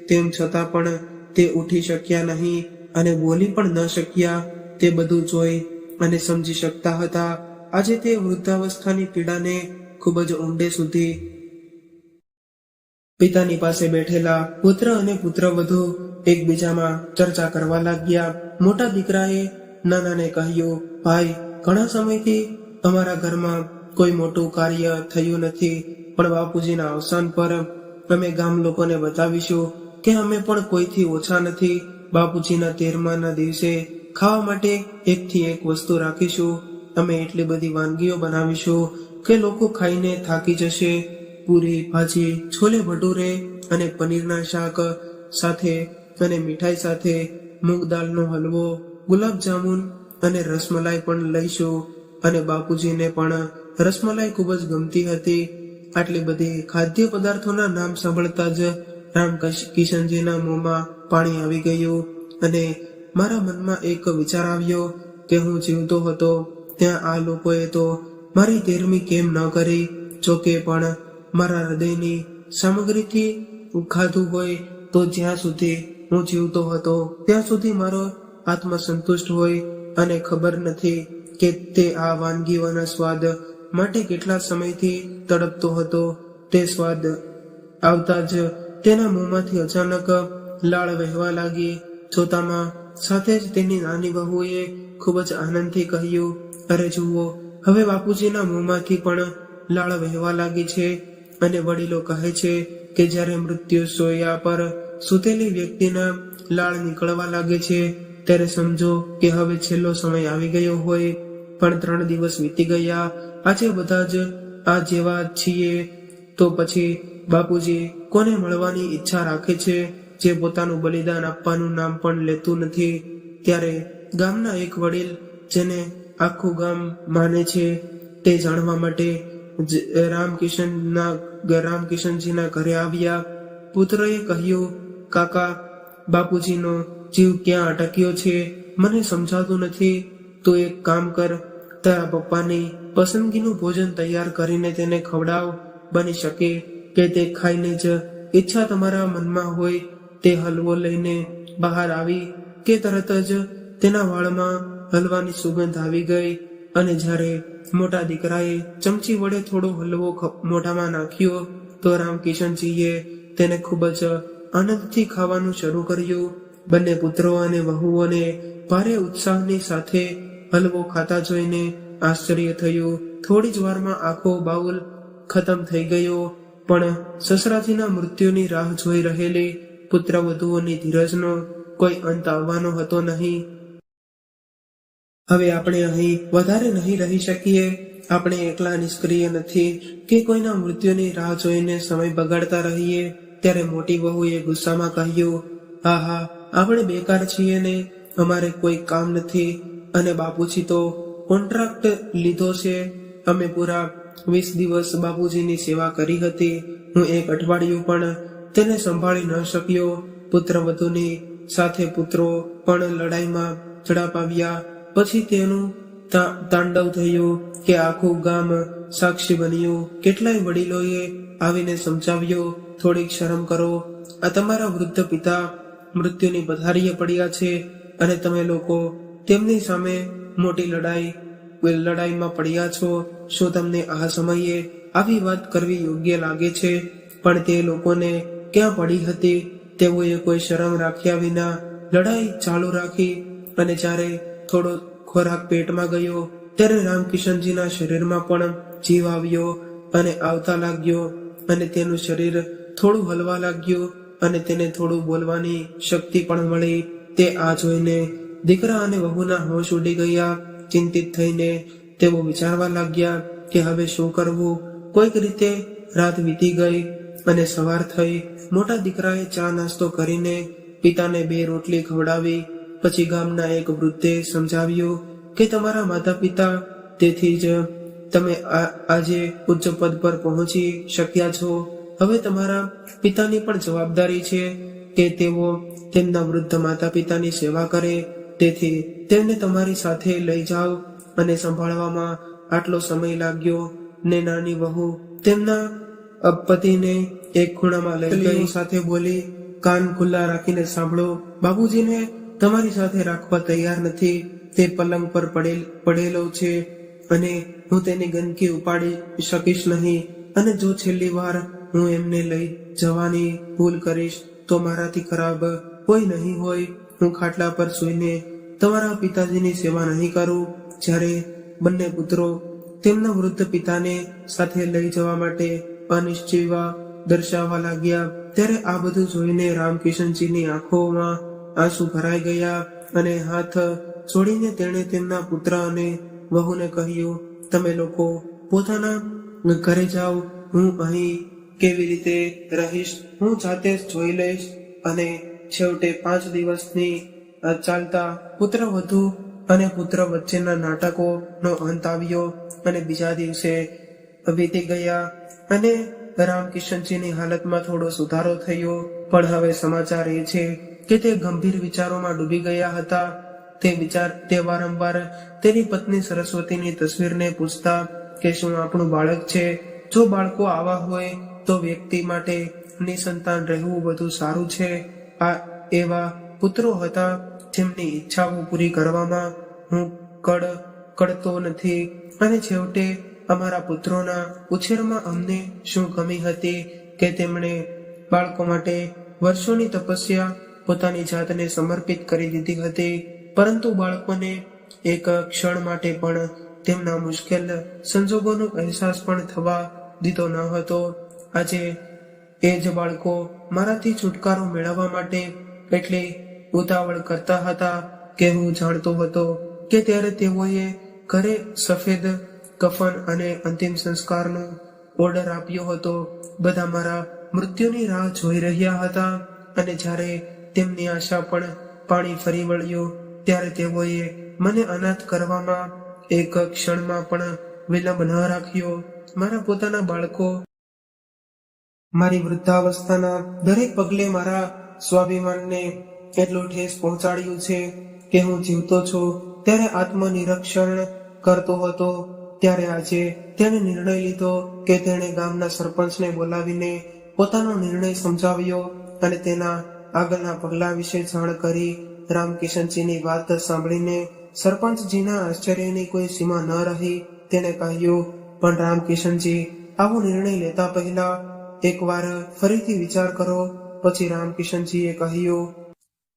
તેમ છતાં પણ તે ઉઠી શક્યા નહીં અને બોલી પણ ન શક્યા. તે બધું જોઈ અને સમજી શકતા હતા. આજે તે વૃદ્ધાવસ્થાની પીડાને ખૂબ જ ઊંડે સુધી પિતાની પાસે બેઠેલા પુત્ર અને પુત્રવધુ એકબીજામાં ચર્ચા કરવા લાગ્યા. મોટા દીકરાએ નાનાને કહ્યું, ભાઈ, ઘણા સમયથી અમારા ઘરમાં કોઈ મોટું કાર્ય થયું નથી, પણ બાપુજીના અવસાન પર અમે ગામ લોકોને બતાવીશું કે અમે પણ કોઈથી ઓછા નથી. બાપુજીના 13મા દિવસે ખાવા માટે એકથી એક વસ્તુ રાખીશું. અમે એટલી બધી વાનગીઓ બનાવીશું કે લોકો ખાઈને થાકી જશે. પૂરી, ભાજી, છોલે ભટુરે અને પનીરના શાક સાથે અને મીઠાઈ સાથે મૂંગ દાળનો હલવો, ગુલાબજામુન અને રસમલાઈ પણ લઈશું. અને બાપુજીને પણ રસમલાઈ ખૂબ જ ગમતી હતી. આટલી બધી ખાદ્ય પદાર્થોના નામ સાંભળતા જ રામકિશનજીના મોંમાં પાણી આવી ગયું અને મારા મનમાં એક વિચાર આવ્યો કે હું જીવતો હતો ત્યાં આ લોકોએ તો મારી 13મી કેમ ન કરી? જોકે પણ મારા હૃદયની સામગ્રીથી ખાધું હોય તો જ્યાં સુધી હું જીવતો હતો ત્યાં સુધી મારો આત્મા સંતુષ્ટ હોય અને ખબર નથી કે તે આ વાનગીઓના સ્વાદ માટે કેટલા સમયથી તડપતો હતો. તે સ્વાદ આવતા જ તેના મોંમાંથી અચાનક લાળ વહેવા લાગી. જોતામાં સાથે જ તેની નાની વહુએ ખૂબ જ આનંદથી કહ્યું, અરે જુઓ, હવે બાપુજીના મોંમાંથી પણ લાળ વહેવા લાગી છે. અને વડીલો કહે છે કે જ્યારે મૃત્યુ સોયા પર સૂતેલી વ્યક્તિના લાળ નીકળવા લાગે છે ત્યારે સમજો કે હવે છેલ્લો સમય આવી ગયો હોય. પણ 3 દિવસ વીતી ગયા. આજે બધા જ આ જેવા છીએ તો પછી બાપુજી કોને મળવાની ઈચ્છા રાખે છે જે પોતાનું બલિદાન આપવાનું નામ પણ લેતું નથી? ત્યારે ગામના એક વડીલ, જેને આખું ગામ માને છે, તે જાણવા માટે રામકિશનજીના ઘરે આવ્યા. પુત્રએ કહ્યું, કાકા, બાપુજીનો જીવ ક્યાં અટક્યો છે? મને સમજાતું નથી. તું એક કામ કર, તારા પપ્પાની પસંદગીનું ભોજન તૈયાર કરીને તેને ખવડાવ. બની શકે કે તે ખાઈને જ ઈચ્છા તમારા મનમાં હોય તે હલવો લઈને બહાર આવી કે તરત જ તેના વાળમાં હલવાની સુગંધ આવી ગઈ. અને જ્યારે મોટા દીકરાએ ચમચી વડે થોડો હલવો મોઢામાં નાખ્યો તો રામકિશનજીએ તેને ખૂબ જ આનંદથી ખાવાનું શરૂ કર્યું. બંને પુત્રો અને વહુઓને ભારે ઉત્સાહની સાથે હલવો ખાતા જોઈને આશ્ચર્ય થયું. થોડી જ વારમાં આખો બાઉલ ખતમ થઈ ગયો. પણ સસરાજીના મૃત્યુની રાહ જોઈ રહેલી પુત્રવધુઓની ધીરજનો કોઈ અંત આવવાનો હતો નહીં. હવે આપણે અહીં વધારે નહીં રહી શકીએ. આપણે એકલા નિષ્ક્રિય નથી કે કોઈના મૃત્યુની રાહ જોઈને સમય બગાડતા રહીએ. ત્યારે મોટી વહુએ ગુસ્સામાં કહ્યું, હા હા, આપણે બેકાર છીએ ને અમારે કોઈ કામ નથી. અને બાપુજી તો કોન્ટ્રાક્ટ લીધો છે. અમે પૂરા 20 દિવસ બાપુજીની સેવા કરી હતી. હું 1 અઠવાડિયું પણ તેને સંભાળી ન શક્યો. પુત્રવધુની સાથે પુત્રો પણ લડાઈમાં ઝડપ આવ્યા. પછી તેનું તાંડવ થયું કે આખું ગામ સાક્ષી બન્યું. કેટલાય વડીલોએ આવીને સમજાવ્યો, થોડીક શરમ કરો. આ તમારા વૃદ્ધ પિતા મૃત્યુની પથારીએ પડ્યા છે અને તમે લોકો તેમની સામે મોટી લડાઈમાં પડ્યા છો. શું તમને આ સમયે આવી વાત કરવી યોગ્ય લાગે છે? પણ તે લોકોને ક્યાં પડી હતી? તેઓએ કોઈ શરમ રાખ્યા વિના લડાઈ ચાલુ રાખી અને જ્યારે થોડો ખોરાક પેટમાં ગયો ત્યારે રામકિશનજીના શરીરમાં પણ જીવ આવ્યો અને આવતા લાગ્યો અને તેનું શરીર થોડું હલવા લાગ્યું અને તેને થોડું બોલવાની શક્તિ પણ મળી. તે આ જોઈને દીકરા અને વહુના હોશ ઉડી ગયા. ચિંતિત થઈને તેઓ વિચારવા લાગ્યા કે હવે શું કરવું. કોઈક રીતે રાત વીતી ગઈ અને સવાર થઈ. મોટા દીકરાએ ચા નાસ્તો કરીને પિતાને 2 રોટલી ખવડાવી. પછી ગામના એક વૃદ્ધે સમજાવ્યું કે તમારા માતા પિતા, તેથી જ તમે આજે ઉચ્ચ પદ પર પહોંચી શક્યા છો. હવે તમારા પિતાની પણ જવાબદારી છે કે તેઓ તેમના વૃદ્ધ માતા પિતાની સેવા કરે. તેથી તેમને તમારી સાથે લઈ જાઓ. અને સંભાળવામાં આટલો સમય લાગ્યો ને નાની વહુ તેમના પતિને એક ખૂણામાં લઈ ગઈ. સાથે બોલી, કાન ખુલ્લા રાખીને સાંભળો, બાબુજીને તમારી સાથે રાખવા તૈયાર નથી. તે પલંગ પર પડેલો છે અને હું તેની ગંદકી ઉપાડી શકીશ નહીં. અને જો છેલ્લી વાર હું એમને લઈ જવાની ભૂલ કરીશ તો મારાથી ખરાબ કોઈ નહીં હોય. હું ખાટલા પર સૂઈને તમારા પિતાજીની સેવા નહીં કરું. જ્યારે બંને પુત્રો તેમના વૃદ્ધ પિતાને સાથે લઈ જવા માટે અનિશ્ચિતતા દર્શાવવા લાગ્યા ત્યારે આ બધું જોઈને રામકિશનજીની આંખોમાં આંસુ ભરાઈ ગયા અને હાથ જોડીને તેણે તેમના પુત્ર અને વહુને કહ્યું, તમે લોકો પોતાના ઘરે જાઓ. હું અહીં કેવી રીતે રહીશ હું જાતે જ જોઈ લઈશ. અને છેવટે 5 દિવસની ચાલતા પુત્ર વધુ અને પુત્ર વચ્ચેના નાટકોનો અંત આવ્યો અને બીજા દિવસે વીતી ગયા અને રામકિશનજીની હાલતમાં થોડો સુધારો થયો. પણ હવે સમાચાર એ છે કે તે ગંભીર વિચારોમાં ડૂબી ગયા હતા. તે વારંવાર તેની પત્ની સરસ્વતીની તસવીરને પૂછતા કે શું આપણું બાળક છે. જો બાળકો આવા હોય તો વ્યક્તિ માટે નિસંતાન રહેવું વધુ સારું છે. આ એવા પુત્રો હતા જેમની ઈચ્છાઓ પૂરી કરવામાં હું કડતો નથી. અને છેવટે અમારા પુત્રોના ઉછેરમાં અમને શું કમી હતી કે તેમણે બાળકો માટે વર્ષોની તપસ્યા પોતાની જાતને સમર્પિત કરી દીધી હતી. પરંતુ બાળકોને એક ક્ષણ માટે પણ તેમના મુશ્કેલ સંજોગોનો અહેસાસ પણ થવા દીધો ન હતો. આજે એ જ બાળકો મારાથી છુટકારો મેળવવા માટે એટલી ઉતાવળ કરતા હતા કે હું જાણતો હતો કે ત્યારે તેઓએ ઘરે સફેદ કફન અને અંતિમ સંસ્કારનો ઓર્ડર આપ્યો હતો. બધા મારા મૃત્યુની રાહ જોઈ રહ્યા હતા અને જ્યારે તેમની આશા પણ પાણી ફરી વળ્યું ત્યારે તેઓએ મને અનાથ કરવામાં એક ક્ષણમાં પણ વિલંબ ન રાખ્યો. મારા પોતાના બાળકો મારી વૃદ્ધાવસ્થાના દરેક પગલે મારા સ્વાભિમાનને એટલું ઠેસ પહોંચાડ્યું છે કે હું જીવતો છું ત્યારે આત્મનિરીક્ષણ કરતો હતો. ત્યારે આજે તેણે નિર્ણય લીધો કે તેણે ગામના સરપંચને બોલાવીને પોતાનો નિર્ણય સમજાવ્યો અને તેના આગળના પગલા વિશે જાણ કરી. રામકિશનજીની વાત સાંભળીને સરપંચજીના આશ્ચર્યની કોઈ સીમા ન રહી. તેણે કહ્યું, પણ રામકિશનજી, આવો નિર્ણય લેતા પહેલા એકવાર ફરીથી વિચાર કરો. પછી રામકિશનજીએ કહ્યું,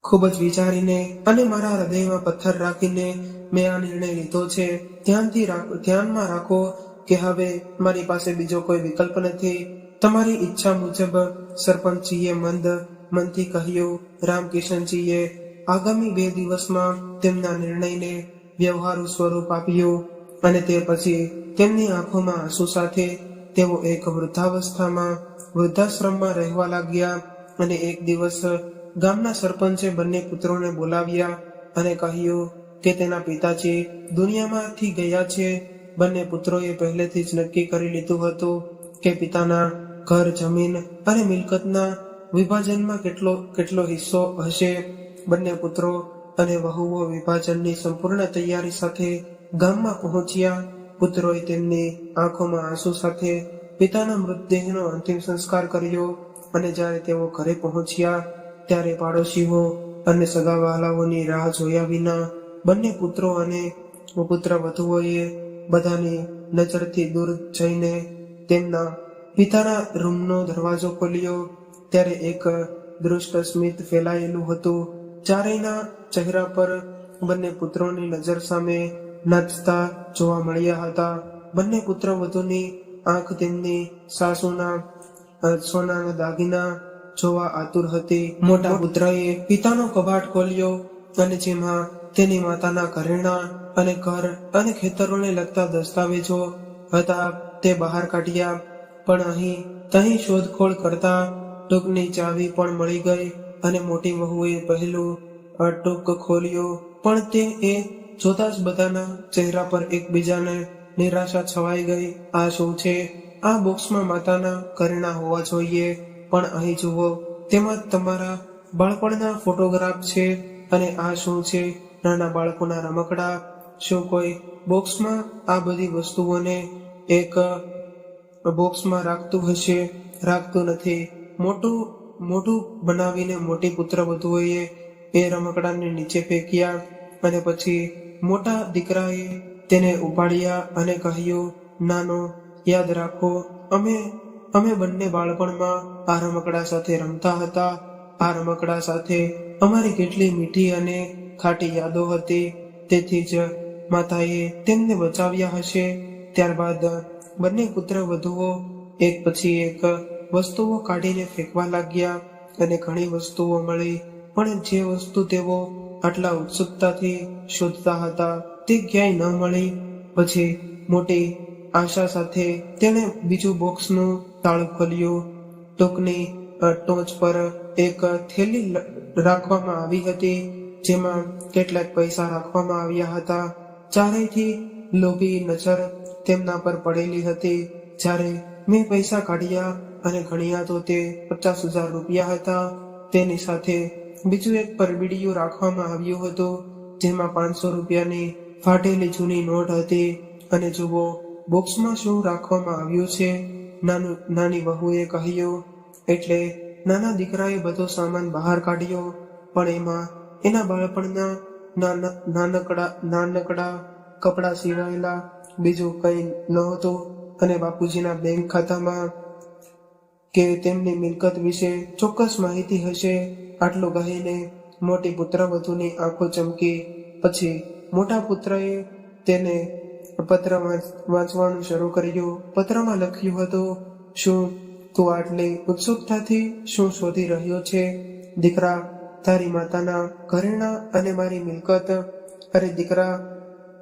ખૂબ જ વિચારીને અને મારા હૃદયમાં પથ્થર રાખીને મેં આ નિર્ણય લીધો છે. ધ્યાનમાં રાખો કે હવે મારી પાસે બીજો કોઈ વિકલ્પ નથી. તમારી ઈચ્છા મુજબ. સરપંચજીએ મંદ મનથી કહ્યું. રામકિશનજીએ આગામી 2 દિવસમાં તેમના નિર્ણયને વ્યવહારુ સ્વરૂપ આપ્યું અને તે પછી તેમની આંખોમાં આંસુ સાથે તેઓ એક વૃદ્ધાશ્રમમાં રહેવા લાગ્યા. અને એક દિવસ ગામના સરપંચે બંને પુત્રોને બોલાવ્યા અને કહ્યું કે તેના પિતાજી દુનિયામાંથી ગયા છે. બંને પુત્રોએ પહેલેથી જ નક્કી કરી લીધું હતું કે પિતાના ઘર, જમીન અને મિલકતના વિભાજનમાં કેટલો હિસ્સો હશે. બંને પુત્રો અને વહુઓ વિભાજનની સંપૂર્ણ તૈયારી સાથે ગામમાં પહોંચ્યા. પુત્રોએ તેમની આંખોમાં આંસુ સાથે પિતાના મૃતદેહનો અંતિમ સંસ્કાર કર્યો અને જ્યારે તેઓ ઘરે પહોંચ્યા ત્યારે પાડોશીઓ અને સગાવહાલાઓની રાહ જોયા વિના બંને પુત્રો અને પુત્ર વધુઓએ બધાની નજરથી દૂર જઈને તેમના પિતાના રૂમનો દરવાજો ખોલ્યો. ત્યારે એક દૃષ્ટ સ્મિત ફેલાયેલું હતું. ચારેયના ચહેરા પર બંને પુત્રોની નજર સામે નાચતા જોવા મળ્યા હતા. બંને પુત્ર વધુની આંખ તેમની સાસુના સોનાના દાગીના જોવા આતુર હતી. મોટા પુત્રએ પિતાનો કબાટ ખોલ્યો અને જેમાં તેની માતાના ઘરેણાં અને ઘર અને ખેતરોને લગતા દસ્તાવેજો હતા તે બહાર કાઢ્યા. પણ અહીં શોધખોળ કરતા ટૂંકની ચાવી પણ મળી ગઈ અને મોટી વહુએ પહેલું ટૂંક ખોલ્યું. પણ તે એ જોતા જ બધાના ચહેરા પર એકબીજાને નિરાશા છવાઈ ગઈ. આ શું છે? આ બોક્સમાં માતાના ઘરેણાં હોવા જોઈએ, પણ અહીં જુઓ, તેમાં તમારા બાળપણના ફોટોગ્રાફ છે. અને આ શું છે? નાના બાળકોના રમકડા. શું કોઈ બોક્સમાં આ બધી વસ્તુઓને એક બોક્સમાં રાખતું હશે? રાખતું નથી. મોટું બનાવીને મોટી પુત્ર વધુએ એ રમકડાને નીચે ફેંક્યા અને પછી મોટા દીકરાએ તેને ઉપાડ્યા અને કહ્યું, નાનો, યાદ રાખો, અમે બંને બાળપણમાં આ રમકડા સાથે રમતા હતા. આ રમકડા સાથે અમારી કેટલી મીઠી અને ખાટી યાદો હતી. તેથી જ માતાએ તેમને બચાવ્યા હશે. ત્યારબાદ બંને પુત્ર વધુઓ એક પછી એક વસ્તુઓ કાઢીને ફેંકવા લાગ્યા અને ઘણી વસ્તુઓ મળી. પણ જે વસ્તુ તેઓ આટલા ઉત્સુકતાથી શોધતા હતા તે ક્યાંય ન મળી. પછી મોટી આશા સાથે તેણે બીજું બોક્સનું તાળું ખોલ્યું. ટોકની ટોચ પર એક થેલી રાખવામાં આવી હતી, જેમાં કેટલાક પૈસા રાખવામાં આવ્યા હતા. ચારેયથી લોભી નજર તેમના પર પડેલી હતી. જ્યારે મેં પૈસા કાઢ્યા અને ગણ્યા તો તે 50,000 રૂપિયા હતા. તેની સાથે બીજું એક પરબીડિયું રાખવામાં આવ્યું હતું, જેમાં 500 રૂપિયાની ફાટેલી જૂની નોટ હતી. અને જુઓ, બોક્સમાં શું રાખવામાં આવ્યું છે? નાની વહુએ કહ્યું. એટલે નાના દીકરાએ બધો સામાન બહાર કાઢ્યો, પણ એમાં એના બાળપણના નાનકડા કપડાં સિવાયેલા બીજું કંઈ નહોતું. અને બાપુજીના બેંક ખાતામાં કે તેમની મિલકત વિશે ચોક્કસ માહિતી હશે. આટલું કહીને મોટી પુત્રવધુની આંખો ચમકી. પછી મોટા પુત્રએ તેને પત્ર વાંચવાનું શરૂ કર્યું. પત્રમાં લખ્યું હતું, શું તું આટલી ઉત્સુકતાથી શું શોધી રહ્યો છે? દીકરા, તારી માતાના ઘરેણાં અને મારી મિલકત. અરે દીકરા,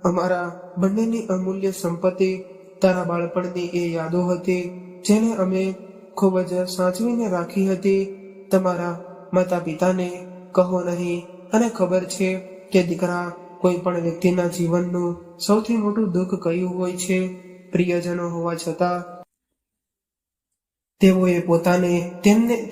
અમારા બંનેની અમૂલ્ય સંપત્તિ તારા બાળપણની એ યાદો હતી, જેને અમે ખૂબ જ સાચવીને રાખી હતી. તમારા માતા પિતાને કહો નહીં. અને ખબર છે કે દીકરા, કોઈ પણ વ્યક્તિના જીવનનું સૌથી મોટું દુઃખ કયું હોય છે? પ્રિયજનો હોવા છતાં તેઓએ પોતાને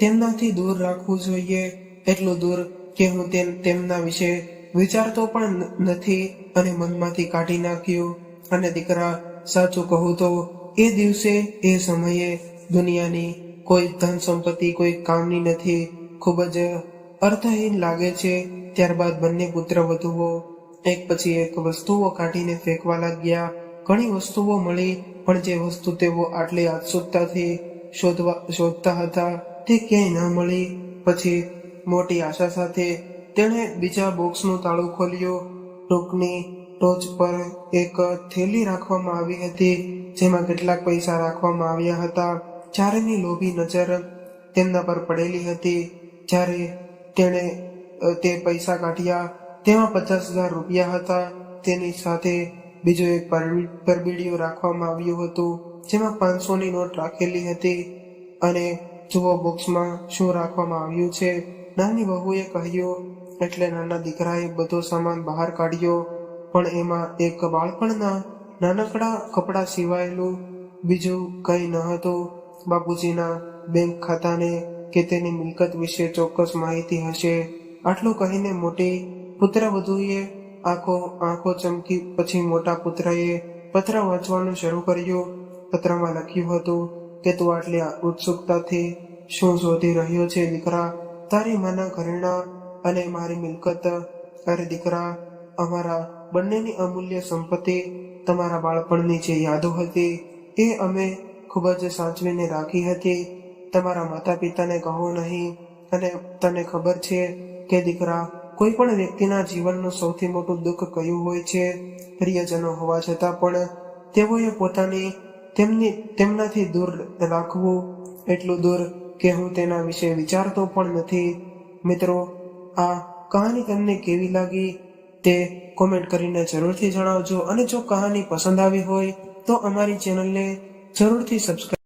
તેમનાથી દૂર રાખવું જોઈએ. એટલું દૂર કે હું તેમના વિશે વિચારતો પણ નથી અને મનમાંથી કાઢી નાખ્યું. અને દીકરા, સાચું કહું તો એ દિવસે એ સમયે દુનિયાની કોઈ ધન સંપત્તિ કોઈ કામની નથી. ખૂબ જ અર્થહીન લાગે છે. ત્યારબાદ બંને પુત્ર વધુઓ એક પછી એક વસ્તુઓ કાઢીને ફેંકવા લાગ્યા. ઘણી વસ્તુઓ મળી, પણ જે વસ્તુ તેઓ આટલી ઉત્સુકતાથી શોધતા હતા તે ક્યાંય ન મળી. પછી મોટી આશા સાથે તેણે બીજા બોક્સનું તાળું ખોલ્યું. ટોકની ટોચ પર એક થેલી રાખવામાં આવી હતી, જેમાં કેટલાક પૈસા રાખવામાં આવ્યા હતા. ચારેની લોભી નજર તેમના પર પડેલી હતી. જ્યારે તેણે તે પૈસા કાઢ્યા, તેમાં 50,000 રૂપિયા હતા. તેની સાથે બીજું એક પરબીડિયું રાખવામાં આવ્યું હતું, જેમાં 500ની નોટ રાખેલી હતી. અને જુઓ, બોક્સમાં શું રાખવામાં આવ્યું છે? નાની વહુએ કહ્યું. એટલે નાના દીકરાએ બધો સામાન બહાર કાઢ્યો, પણ એમાં એક બાળપણના નાનકડા કપડાં સિવાયેલું બીજું કંઈ ન હતું. બાપુજીના બેંક ખાતાને કે તેની મિલકત વિશે ચોક્કસ માહિતી હશે. આટલું કહીને મોટી પુત્રવધુએ આંખો ચમકી. પછી મોટા પુત્રએ પત્ર વાંચવાનું શરૂ કર્યું. પત્રમાં લખ્યું હતું કે તું આટલી ઉત્સુકતાથી શું શોધી રહ્યો છે દીકરા? તારી માના ઘરેણાં અને મારી મિલકત. અરે દીકરા, અમારા બંનેની અમૂલ્ય સંપત્તિ, તમારા બાળપણની જે યાદો હતી એ અમે ખૂબ જ સાચવીને રાખી હતી. તમારા માતા પિતાને કહો નહીં. અને તને ખબર છે કે દીકરા, કોઈ પણ વ્યક્તિના જીવનનું સૌથી મોટું દુઃખ કયું હોય છે? પ્રિયજનો હોવા છતાં પણ તેઓએ તેમનાથી દૂર રાખવું, એટલું દૂર કે હું તેના વિશે વિચારતો પણ નથી. મિત્રો, આ કહાની તમને કેવી લાગી તે કોમેન્ટ કરીને જરૂરથી જણાવજો. અને જો કહાની પસંદ આવી હોય તો અમારી ચેનલને જરૂરથી સબસ્ક્રાઇબ